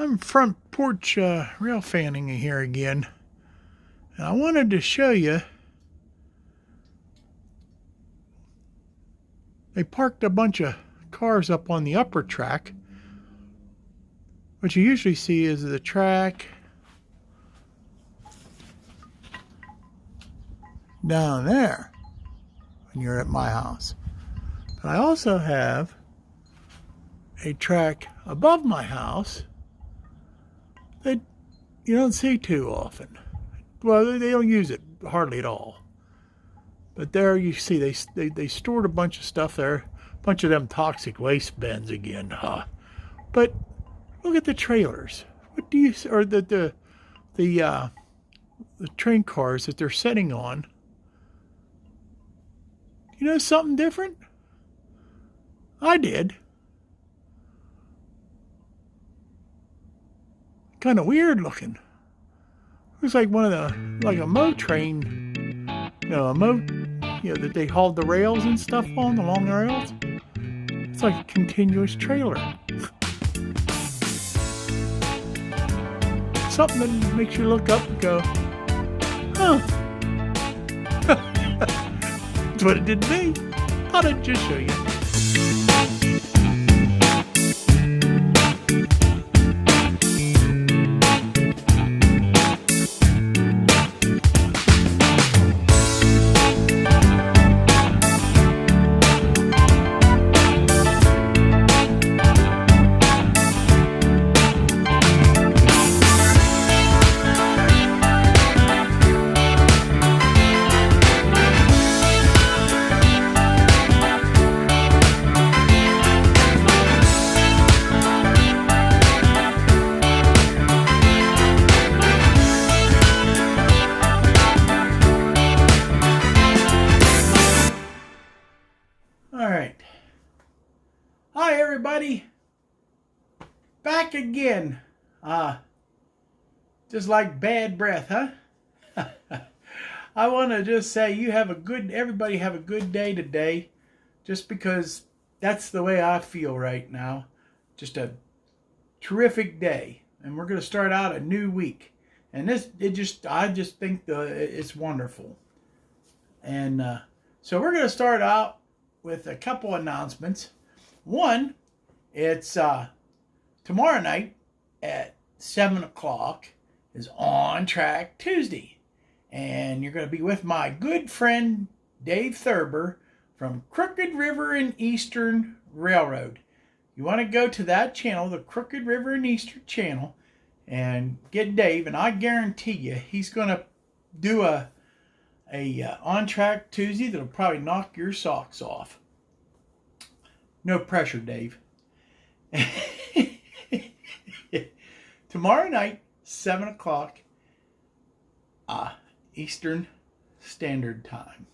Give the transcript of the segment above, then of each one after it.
I'm front porch rail fanning here again, and I wanted to show you. They parked a bunch of cars up on the upper track. What you usually see is the track down there when you're at my house. But I also have a track above my house that you don't see too often. Well, they don't use it hardly at all. But there you see they stored a bunch of stuff there, a bunch of them toxic waste bins again, huh? But look at the trailers. What do you or the train cars that they're sitting on? You know something different? I did. Kind of weird looking. Looks like one of the a mow train, that they hauled the rails and stuff on, the long rails. It's like a continuous trailer. Something that makes you look up and go, huh. That's what it did to me. Thought I'd just show you. Alright. Hi everybody. Back again. Just like bad breath, huh? I want to just say everybody have a good day today. Just because that's the way I feel right now. Just a terrific day. And we're going to start out a new week. And I just think it's wonderful. And so we're going to start out with a couple announcements. One, it's tomorrow night at 7 o'clock is On Track Tuesday. And you're going to be with my good friend Dave Thurber from Crooked River and Eastern Railroad. You want to go to that channel, the Crooked River and Eastern channel, and get Dave, and I guarantee you he's going to do a On Track Tuesday that'll probably knock your socks off. No pressure, Dave. Tomorrow night, 7 o'clock, Eastern Standard Time.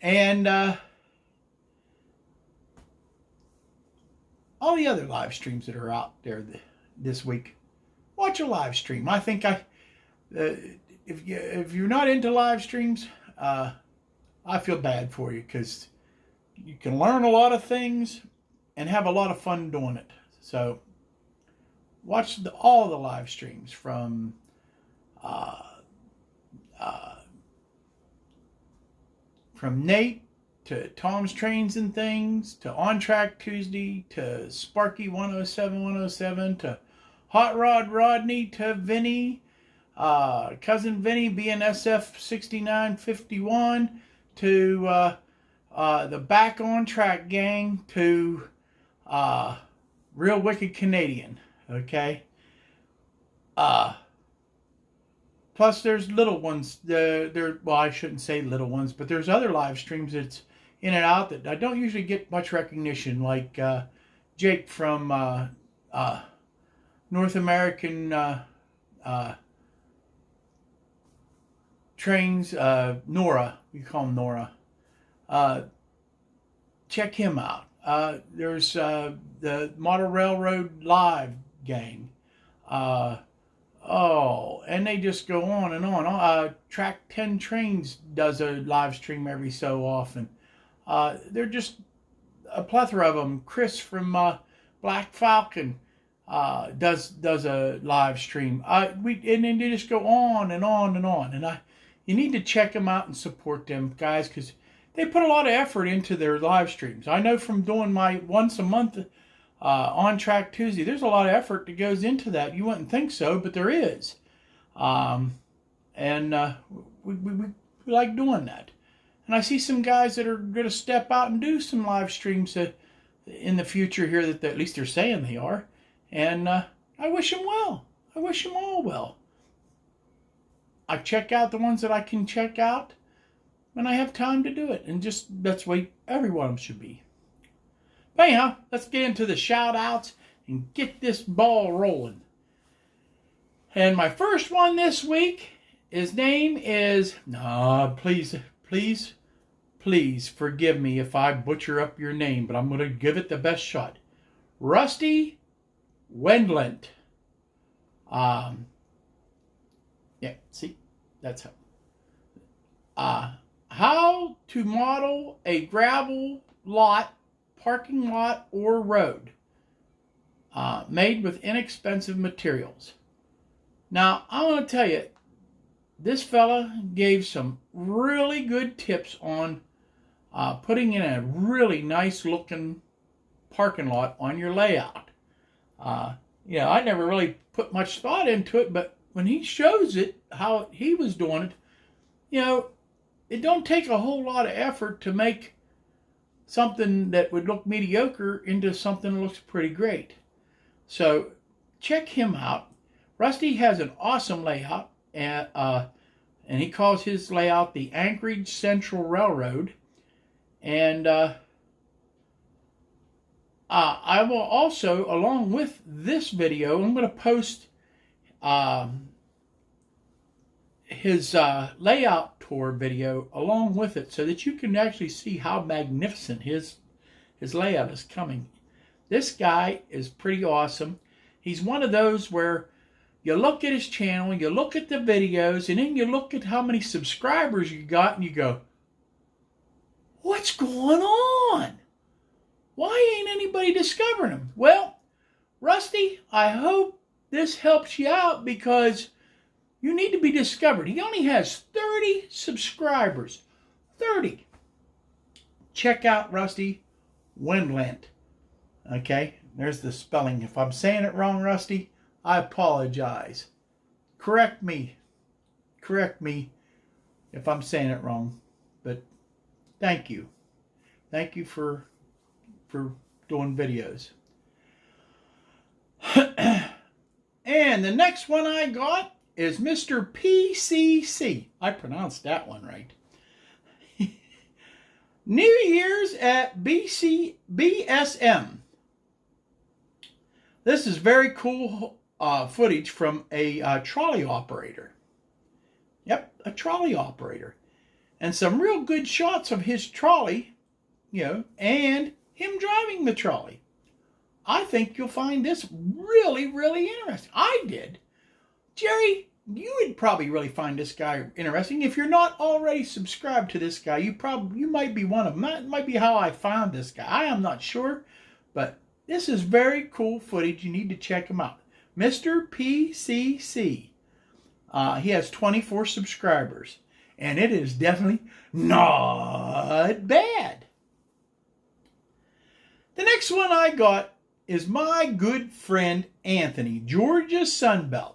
And all the other live streams that are out there this week, watch a live stream. I think if you're not into live streams, I feel bad for you because you can learn a lot of things and have a lot of fun doing it. So watch all the live streams from Nate to Tom's Trains and Things to On Track Tuesday to Sparky 107 to Hot Rod Rodney to Vinny. Cousin Vinny BNSF 6951 to the Back on Track gang to Real Wicked Canadian. Okay. Plus there's little ones. Well, I shouldn't say little ones, but there's other live streams that's in and out that I don't usually get much recognition, like Jake from North American Trains, Nora, we call him Nora. Check him out. There's the Model Railroad Live gang. And they just go on and on. Track 10 Trains does a live stream every so often. They're just a plethora of them. Chris from Black Falcon. does a live stream. And then they just go on and on and on. And you need to check them out and support them, guys, because they put a lot of effort into their live streams. I know from doing my once a month On Track Tuesday, there's a lot of effort that goes into that. You wouldn't think so, but there is. We like doing that. And I see some guys that are going to step out and do some live streams in the future here, that at least they're saying they are. And I wish them well. I wish them all well. I check out the ones that I can check out when I have time to do it. And just that's the way every one of them should be. But anyhow, let's get into the shout outs and get this ball rolling. And my first one this week, his name is, please forgive me if I butcher up your name, but I'm going to give it the best shot. Rusty Wendlandt. Yeah, see, that's how to model a gravel lot, parking lot, or road, made with inexpensive materials. Now, I want to tell you, this fella gave some really good tips on putting in a really nice looking parking lot on your layout. I never really put much thought into it, but when he shows it, how he was doing it, it don't take a whole lot of effort to make something that would look mediocre into something that looks pretty great. So check him out. Rusty has an awesome layout, and he calls his layout the Anchorage Central Railroad. And I will also, along with this video, I'm going to post his layout tour video along with it, so that you can actually see how magnificent his layout is coming. This guy is pretty awesome. He's one of those where you look at his channel, you look at the videos, and then you look at how many subscribers you got, and you go, what's going on? Why ain't anybody discovering him? Well, Rusty, I hope this helps you out, because you need to be discovered. He only has 30 subscribers. 30. Check out Rusty Wendlandt. Okay, there's the spelling. If I'm saying it wrong, Rusty, I apologize. Correct me if I'm saying it wrong. But thank you. Thank you for doing videos. And the next one I got is Mr. PCC. I pronounced that one right. New Year's at BSM. This is very cool footage from a trolley operator. Yep, a trolley operator. And some real good shots of his trolley, and him driving the trolley. I think you'll find this really, really interesting. I did. Jerry, you would probably really find this guy interesting. If you're not already subscribed to this guy, you might be one of them. That might be how I found this guy. I am not sure, but this is very cool footage. You need to check him out. Mr. PCC. He has 24 subscribers, and it is definitely not bad. The next one I got is my good friend Anthony, Georgia Sunbelt.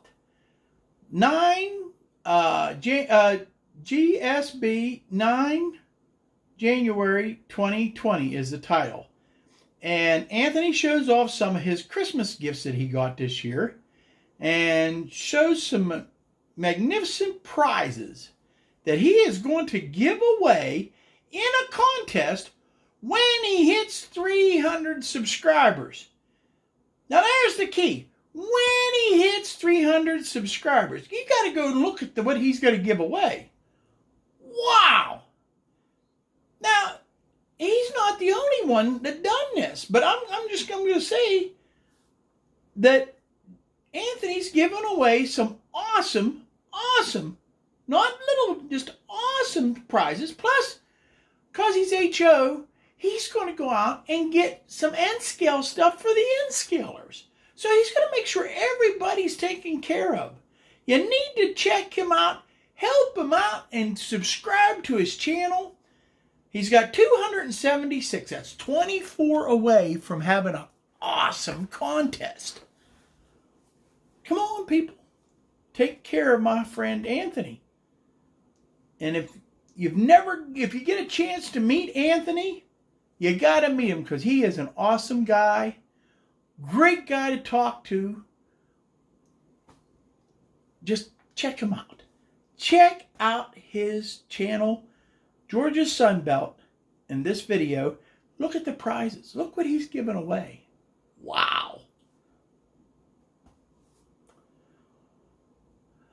GSB 9 January 2020 is the title. And Anthony shows off some of his Christmas gifts that he got this year, and shows some magnificent prizes that he is going to give away in a contest when he hits 300 subscribers. Now there's the key. When he hits 300 subscribers, you got to go look at what he's going to give away. Wow! Now, he's not the only one that done this, but I'm just going to say that Anthony's given away some awesome, not little, just awesome prizes. Plus, because he's HO, he's going to go out and get some N-scale stuff for the N-scalers. So he's going to make sure everybody's taken care of. You need to check him out, help him out, and subscribe to his channel. He's got 276. That's 24 away from having an awesome contest. Come on, people. Take care of my friend Anthony. And if you get a chance to meet Anthony, you got to meet him because he is an awesome guy. Great guy to talk to. Just check him out. Check out his channel, Georgia Sunbelt. In this video, look at the prizes. Look what he's giving away. Wow.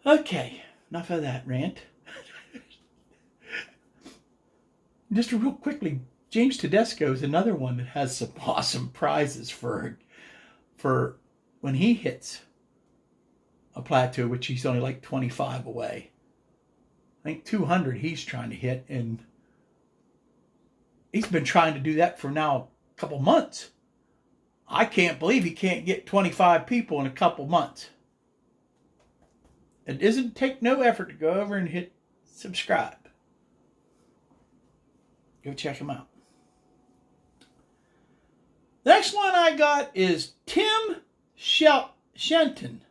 Okay, enough of that rant. Just real quickly, James Tedesco is another one that has some awesome prizes for when he hits a plateau, which he's only like 25 away. I think 200 he's trying to hit, and he's been trying to do that for now a couple months. I can't believe he can't get 25 people in a couple months. It doesn't take no effort to go over and hit subscribe. Go check him out. The next one I got is Tim Shenton.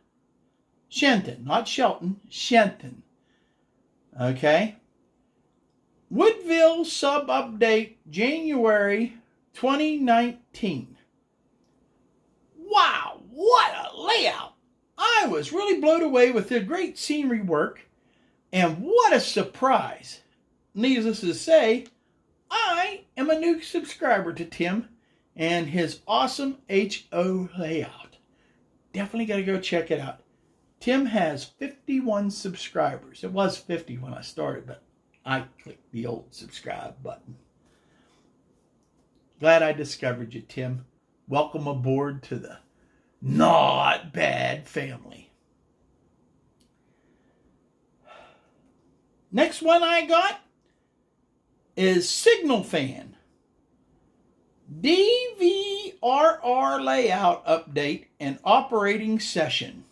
Shenton, not Shelton, Shenton. Okay. Woodville sub update January 2019. Wow, what a layout. I was really blown away with the great scenery work, and what a surprise. Needless to say, I am a new subscriber to Tim and his awesome HO layout. Definitely got to go check it out. Tim has 51 subscribers. It was 50 when I started, but I clicked the old subscribe button. Glad I discovered you, Tim. Welcome aboard to the not bad family. Next one I got is Signal Fan. DVRR layout update and operating session.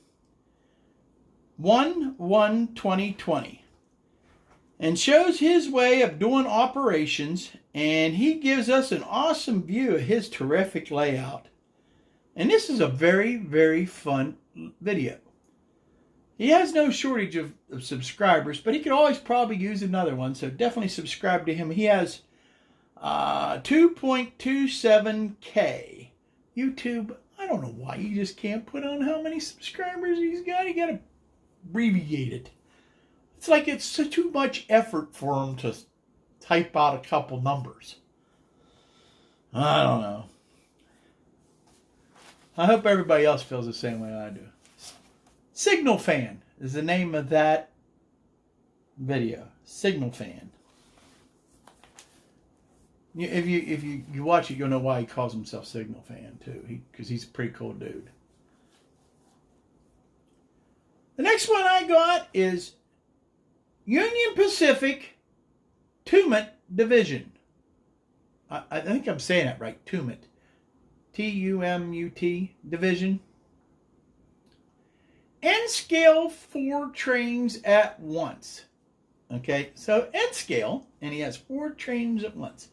1/1/2020. And shows his way of doing operations, and he gives us an awesome view of his terrific layout. And this is a very, very fun video. He has no shortage of subscribers, but he could always probably use another one, so definitely subscribe to him. He has 2.27K. YouTube, I don't know why you just can't put on how many subscribers he's got. You got to abbreviate it. It's like it's too much effort for him to type out a couple numbers. I don't know. I hope everybody else feels the same way I do. Signal Fan is the name of that video. Signal Fan. If you watch it, you'll know why he calls himself Signal Fan too. Because he's a pretty cool dude. The next one I got is Union Pacific Tumut Division. I think I'm saying that right. Tumut. T-U-M-U-T Division. N-scale 4 trains at once. Okay, so N-scale, and he has 4 trains at once.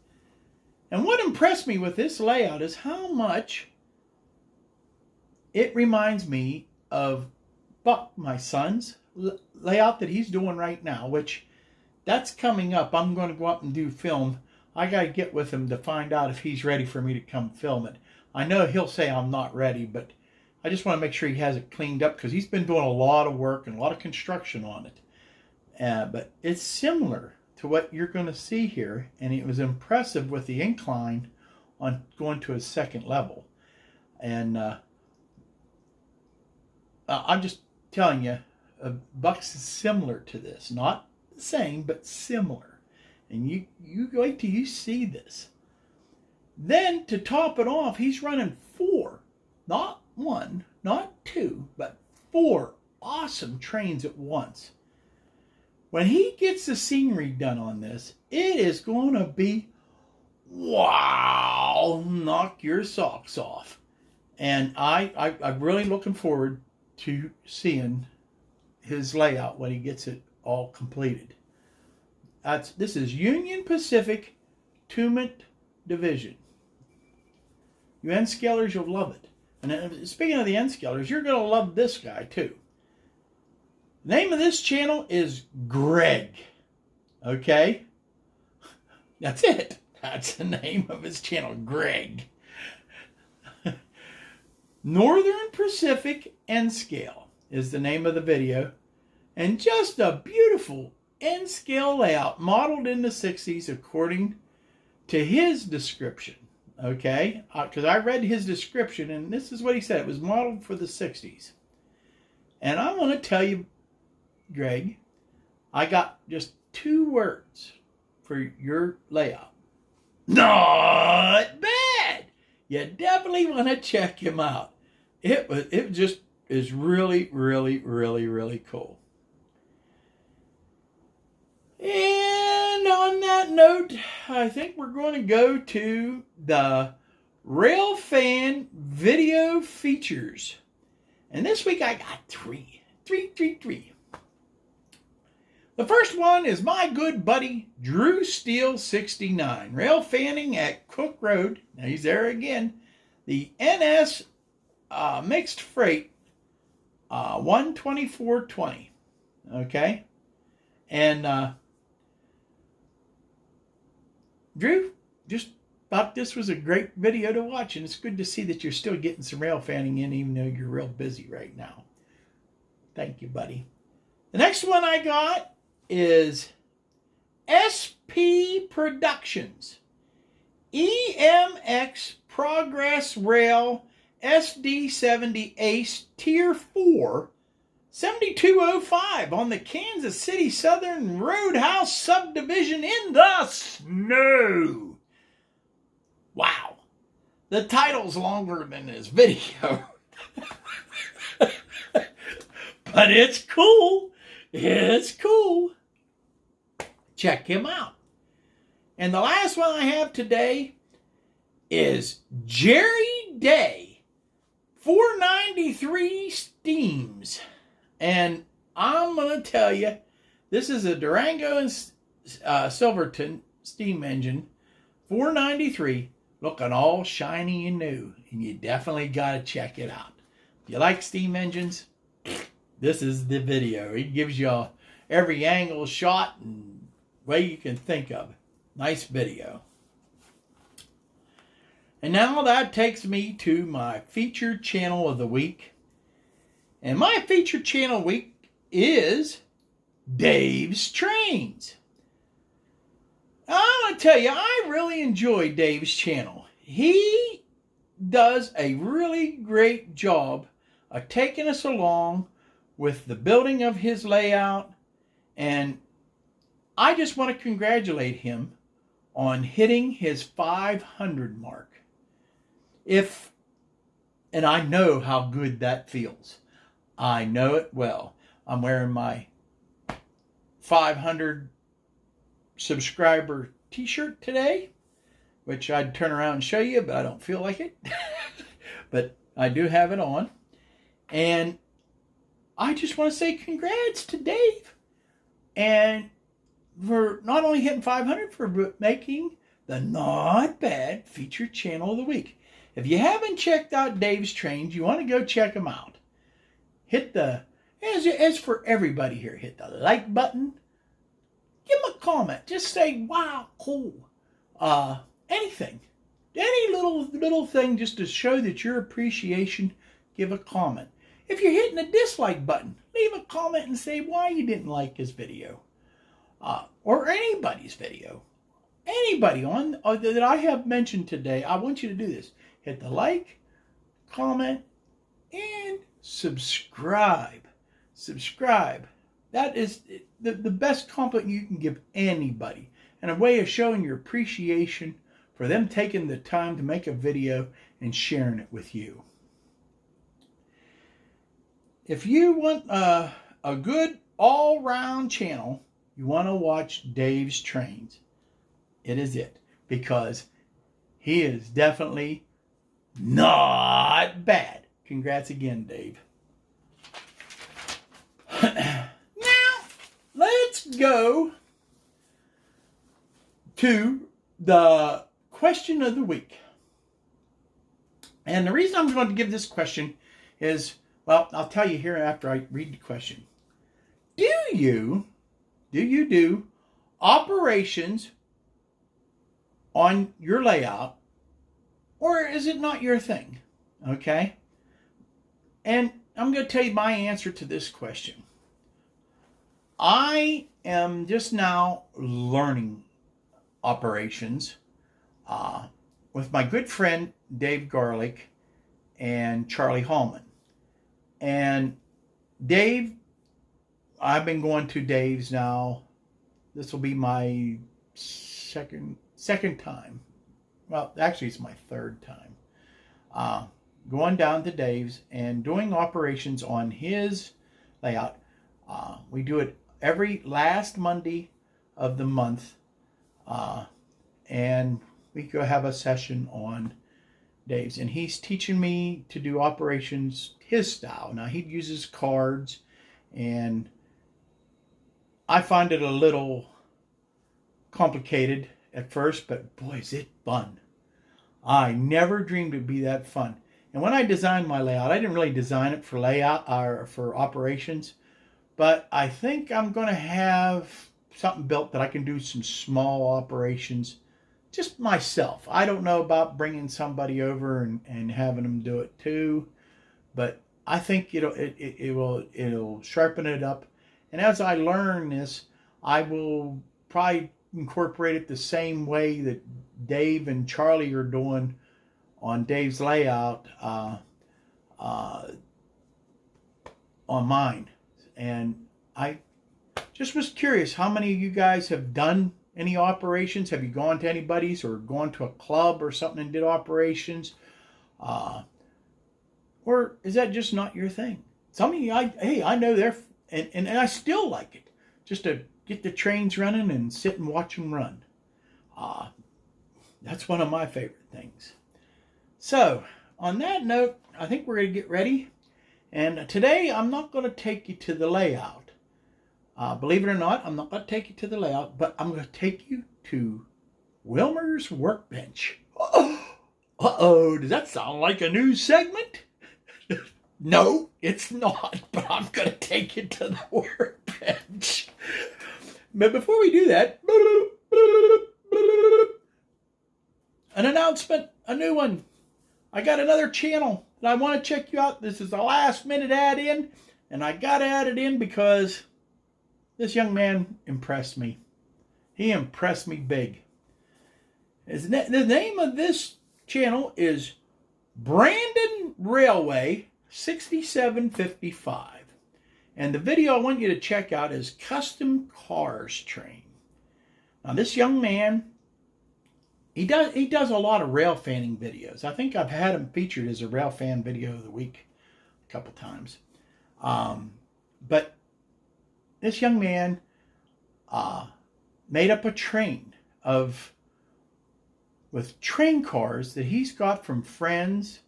And what impressed me with this layout is how much it reminds me of Buck, my son's layout that he's doing right now, which that's coming up. I'm going to go up and do film. I got to get with him to find out if he's ready for me to come film it. I know he'll say I'm not ready, but I just want to make sure he has it cleaned up because he's been doing a lot of work and a lot of construction on it. But it's similar to what you're going to see here, and it was impressive with the incline on going to a second level. And I'm just telling you, Bucks is similar to this. Not the same, but similar. And you wait till you see this. Then to top it off, he's running 4, not 1, not 2, but 4 awesome trains at once. When he gets the scenery done on this, it is going to be, wow, knock your socks off. And I'm really looking forward to seeing his layout when he gets it all completed. This is Union Pacific Tumut Division. You N-scalers, you'll love it. And speaking of the N-scalers, you're going to love this guy too. The name of this channel is Greg. Okay? That's it. That's the name of his channel, Greg. Northern Pacific N-scale is the name of the video. And just a beautiful N-scale layout modeled in the 60s according to his description. Okay? Because I read his description and this is what he said. It was modeled for the 60s. And I want to tell you, Greg, I got just 2 words for your layout. Not bad! You definitely want to check him out. It just is really, really, really, really cool. And on that note, I think we're going to go to the Railfan video features. And this week I got 3. The first one is my good buddy Drew Steele 69, rail fanning at Cook Road. Now he's there again. The NS mixed freight 12420. Okay, and Drew, just thought this was a great video to watch, and it's good to see that you're still getting some rail fanning in, even though you're real busy right now. Thank you, buddy. The next one I got is SP Productions EMX Progress Rail SD70 Ace Tier 4 7205 on the Kansas City Southern Roadhouse subdivision in the snow. Wow. The title's longer than this video. But it's cool. It's cool. Check him out. And the last one I have today is Jerry Day 493 Steams. And I'm going to tell you, this is a Durango and Silverton steam engine, 493, looking all shiny and new. And you definitely got to check it out. If you like steam engines, this is the video. It gives you every angle shot and way you can think of. Nice video. And now that takes me to my featured channel of the week. And my featured channel week is Dave's Trains. I'm going to tell you, I really enjoy Dave's channel. He does a really great job of taking us along with the building of his layout. And I just want to congratulate him on hitting his 500 mark. And I know how good that feels. I know it well. I'm wearing my 500 subscriber t-shirt today, which I'd turn around and show you, but I don't feel like it. But I do have it on. And I just want to say congrats to Dave. And for not only hitting 500, for making the Not Bad featured channel of the week. If you haven't checked out Dave's Trains, you want to go check him out. Hit the, as for everybody here, hit the like button. Give him a comment. Just say, wow, cool. Anything. Any little thing just to show that your appreciation, give a comment. If you're hitting the dislike button, leave a comment and say why you didn't like his video. Or anybody's video. Anybody on that I have mentioned today, I want you to do this. Hit the like, comment, and subscribe. Subscribe. That is the best compliment you can give anybody. And a way of showing your appreciation for them taking the time to make a video and sharing it with you. If you want a good all-round channel, you want to watch Dave's Trains. It is it. Because he is definitely Not bad. Congrats again, Dave. Now, let's go to the question of the week. And the reason I'm going to give this question is, well, I'll tell you here after I read the question. Do you do operations on your layout, or is it not your thing? Okay? And I'm going to tell you my answer to this question. I am just now learning operations with my good friend Dave Garlick and Charlie Hallman. And Dave, I've been going to Dave's now. This will be my second time. Well, actually, it's my third time. Going down to Dave's and doing operations on his layout. We do it every last Monday of the month. And we go have a session on Dave's. And he's teaching me to do operations his style. Now, he uses cards, and I find it a little complicated at first, but boy, is it fun. I never dreamed it'd be that fun. And when I designed my layout, I didn't really design it for layout or for operations, but I think I'm going to have something built that I can do some small operations just myself. I don't know about bringing somebody over and having them do it too, but I think it'll sharpen it up. And as I learn this, I will probably incorporate it the same way that Dave and Charlie are doing on Dave's layout on mine. And I just was curious, how many of you guys have done any operations? Have you gone to anybody's or gone to a club or something and did operations? Or is that just not your thing? Some of you, I know they're, and I still like it, just to get the trains running and sit and watch them run. That's one of my favorite things. So, on that note, I think we're going to get ready. And today, I'm not going to take you to the layout. Believe it or not, I'm not going to take you to the layout, but I'm going to take you to Wilmer's Workbench. Uh-oh, does that sound like a new segment? No, it's not, but I'm going to take you to the workbench. But before we do that, an announcement, a new one. I got another channel that I want to check you out. This is the last minute add in, and I got to add it in because this young man impressed me. He impressed me big. The name of this channel is Brandon Railway 6755. And the video I want you to check out is Custom Cars Train. Now this young man, he does a lot of railfanning videos. I think I've had him featured as a railfan video of the week a couple times. But this young man made up a train with train cars that he's got from friends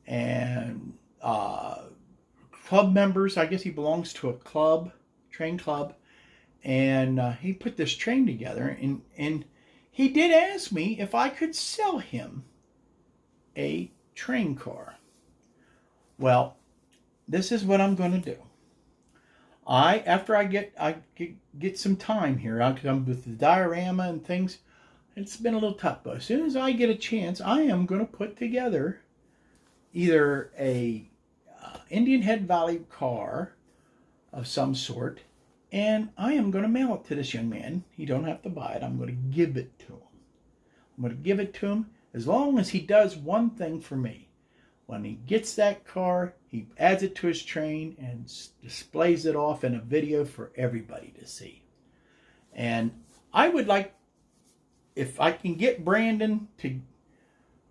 and club members. I guess he belongs to a club, train club, and he put this train together, and he did ask me if I could sell him a train car. Well, this is what I'm going to do. After I get some time here, I'll come with the diorama and things. It's been a little tough, but as soon as I get a chance, I am going to put together either a Indian Head Valley car of some sort, and I am going to mail it to this young man. He don't have to buy it. I'm going to give it to him. I'm going to give it to him as long as he does one thing for me. When he gets that car, he adds it to his train and displays it off in a video for everybody to see. And I would like, if I can get Brandon to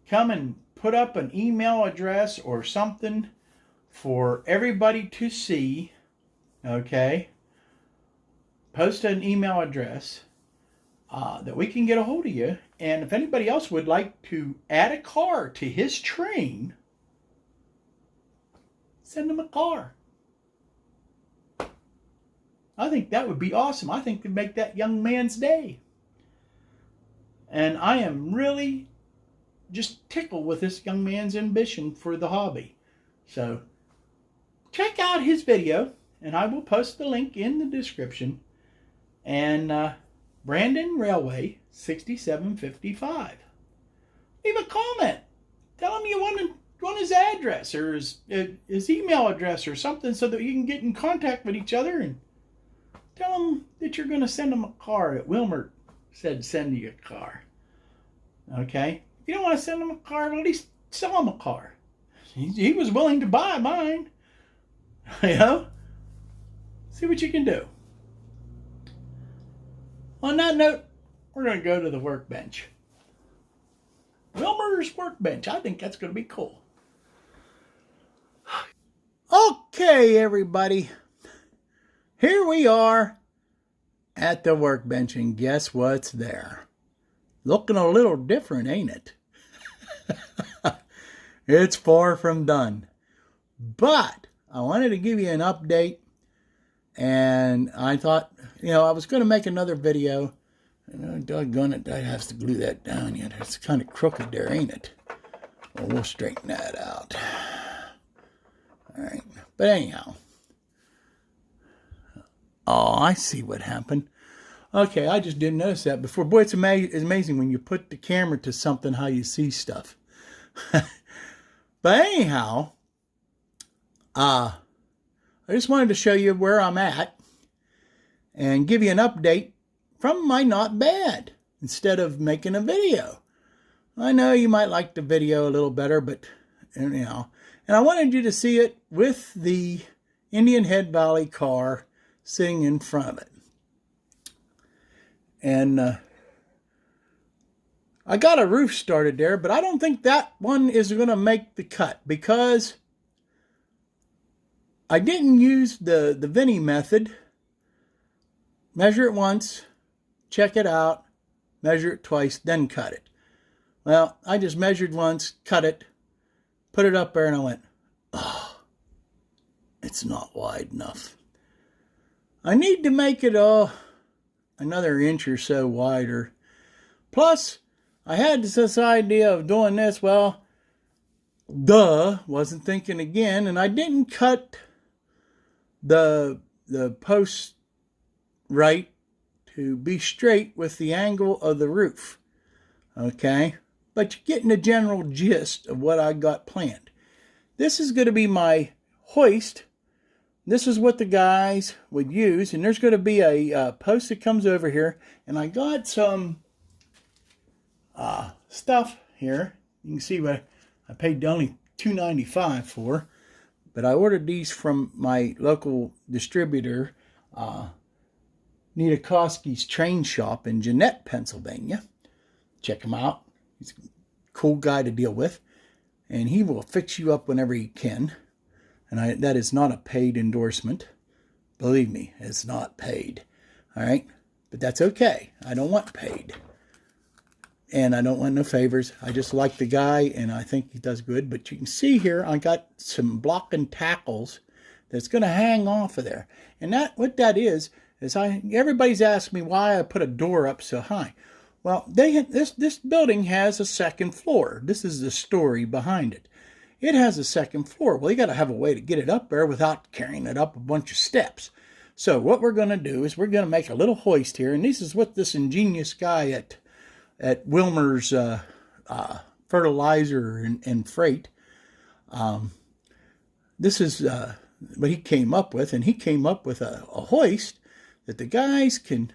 come and put up an email address or something for everybody to see, okay? Post an email address that we can get a hold of you. And if anybody else would like to add a car to his train, send him a car. I think that would be awesome. I think it'd make that young man's day. And I am really just tickled with this young man's ambition for the hobby. So check out his video, and I will post the link in the description. And Brandon Railway 6755. Leave a comment. Tell him you want his address or his email address or something so that you can get in contact with each other, and tell him that you're going to send him a car, that Wilmer said send you a car. Okay? If you don't want to send him a car, well, at least sell him a car. He was willing to buy mine. You know? See what you can do. On that note, we're going to go to the workbench. Wilmer's workbench. I think that's going to be cool. Okay, everybody. Here we are at the workbench, and guess what's there? Looking a little different, ain't it? It's far from done. But I wanted to give you an update, and I thought, I was going to make another video. Doggone it, I have to glue that down yet. It's kind of crooked there, ain't it? Well, we'll straighten that out. All right. But anyhow. Oh, I see what happened. Okay, I just didn't notice that before. Boy, it's amazing when you put the camera to something how you see stuff. But anyhow, I just wanted to show you where I'm at and give you an update from my not bad instead of making a video. I know you might like the video a little better, but and I wanted you to see it with the Indian Head Valley car sitting in front of it. And I got a roof started there, but I don't think that one is going to make the cut because I didn't use the Vinny method. Measure it once, check it out, measure it twice, then cut it. Well, I just measured once, cut it, put it up there, and I went, oh, it's not wide enough. I need to make it another inch or so wider. Plus, I had this idea of doing this. Well, wasn't thinking again, and I didn't cut the post right to be straight with the angle of the roof. Okay? But you're getting the general gist of what I got planned. This is going to be my hoist. This is what the guys would use. And there's going to be a post that comes over here. And I got some stuff here. You can see what I paid only $2.95 for. But I ordered these from my local distributor, Nita Koski's Train Shop in Jeanette, Pennsylvania. Check him out. He's a cool guy to deal with. And he will fix you up whenever he can. And that is not a paid endorsement. Believe me, it's not paid. All right? But that's okay. I don't want paid. And I don't want no favors. I just like the guy, and I think he does good. But you can see here, I got some block and tackles that's going to hang off of there. And what that is everybody's asked me why I put a door up so high. Well, this building has a second floor. This is the story behind it. It has a second floor. Well, you got to have a way to get it up there without carrying it up a bunch of steps. So what we're going to do is we're going to make a little hoist here. And this is what this ingenious guy at Wilmer's fertilizer and freight, this is what he came up with. And he came up with a hoist that the guys can,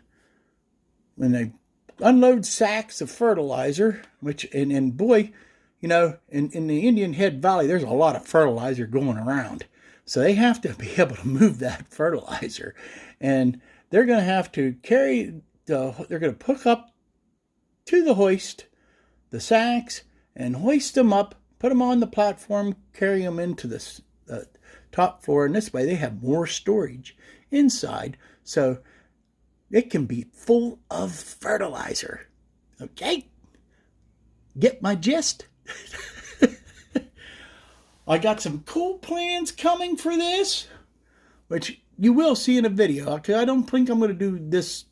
when they unload sacks of fertilizer, and boy, in the Indian Head Valley, there's a lot of fertilizer going around. So they have to be able to move that fertilizer. And they're going to have to they're going to hook up to the hoist the sacks and hoist them up, put them on the platform, carry them into the top floor. And this way they have more storage inside. So it can be full of fertilizer. Okay? Get my gist? I got some cool plans coming for this, which you will see in a video. Okay, I don't think I'm going to do this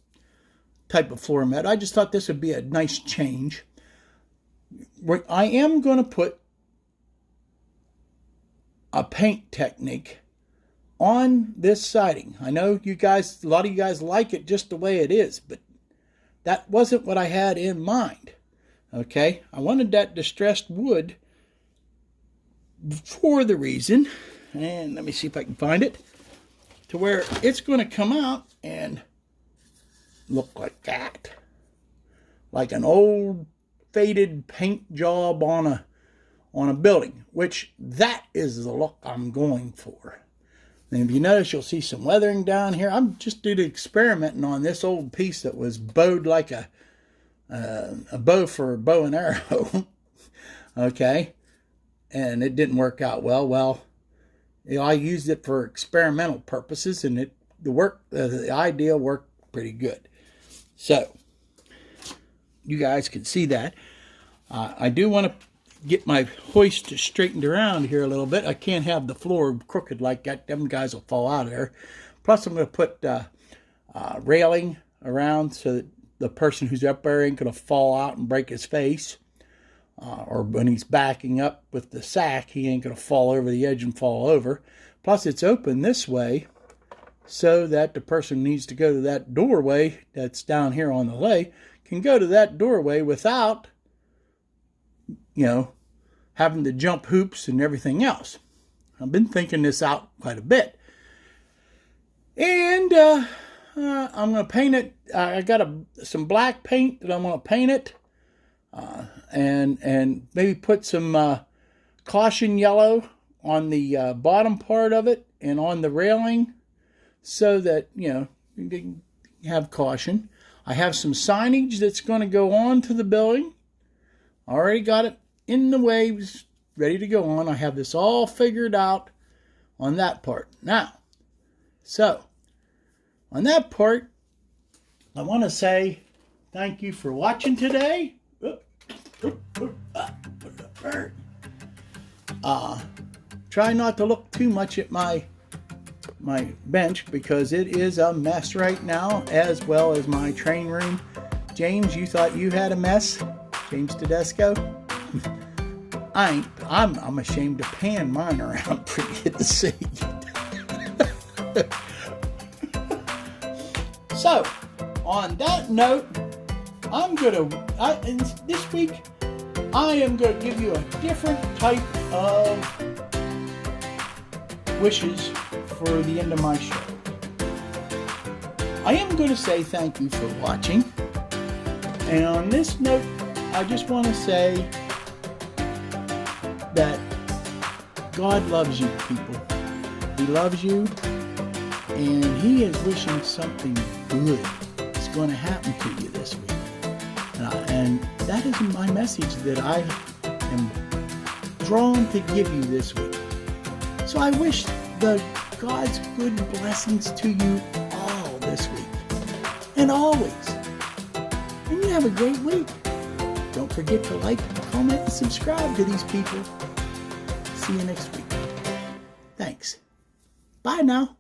type of floor mat. I just thought this would be a nice change. I am going to put a paint technique on this siding. I know you guys, a lot of you guys like it just the way it is, but that wasn't what I had in mind. Okay, I wanted that distressed wood for the reason, and let me see if I can find it, to where it's going to come out and look like that. Like an old faded paint job on a building, which that is the look I'm going for. And if you notice, you'll see some weathering down here. I'm just due to experimenting on this old piece that was bowed like a bow for a bow and arrow. Okay, and it didn't work out well. Well, you know, I used it for experimental purposes, and the idea worked pretty good. So you guys can see that. I do want to get my hoist straightened around here a little bit. I can't have the floor crooked like that. Them guys will fall out of there. Plus, I'm going to put railing around so that the person who's up there ain't going to fall out and break his face. Or when he's backing up with the sack, he ain't going to fall over the edge and fall over. Plus, it's open this way so that the person who needs to go to that doorway that's down here on the lay can go to that doorway without, you know, having to jump hoops and everything else. I've been thinking this out quite a bit. And I'm going to paint it. I got some black paint that I'm going to paint it. And maybe put some caution yellow on the bottom part of it and on the railing so that, you know, you can have caution. I have some signage that's going to go on to the building. I already got it in the waves, ready to go on. I have this all figured out on that part. Now, so on that part, I want to say thank you for watching today. Try not to look too much at my bench because it is a mess right now, as well as my training room. James, you thought you had a mess? James Tedesco? I'm ashamed to pan mine around for you to see. So, on that note, this week, I am going to give you a different type of wishes for the end of my show. I am going to say thank you for watching. And on this note, I just want to say that God loves you, people. He loves you, and He is wishing something good is going to happen to you this week. And that is my message that I am drawn to give you this week. So I wish God's good blessings to you all this week and always. And you have a great week. Don't forget to like, comment, and subscribe to these people. See you next week. Thanks. Bye now.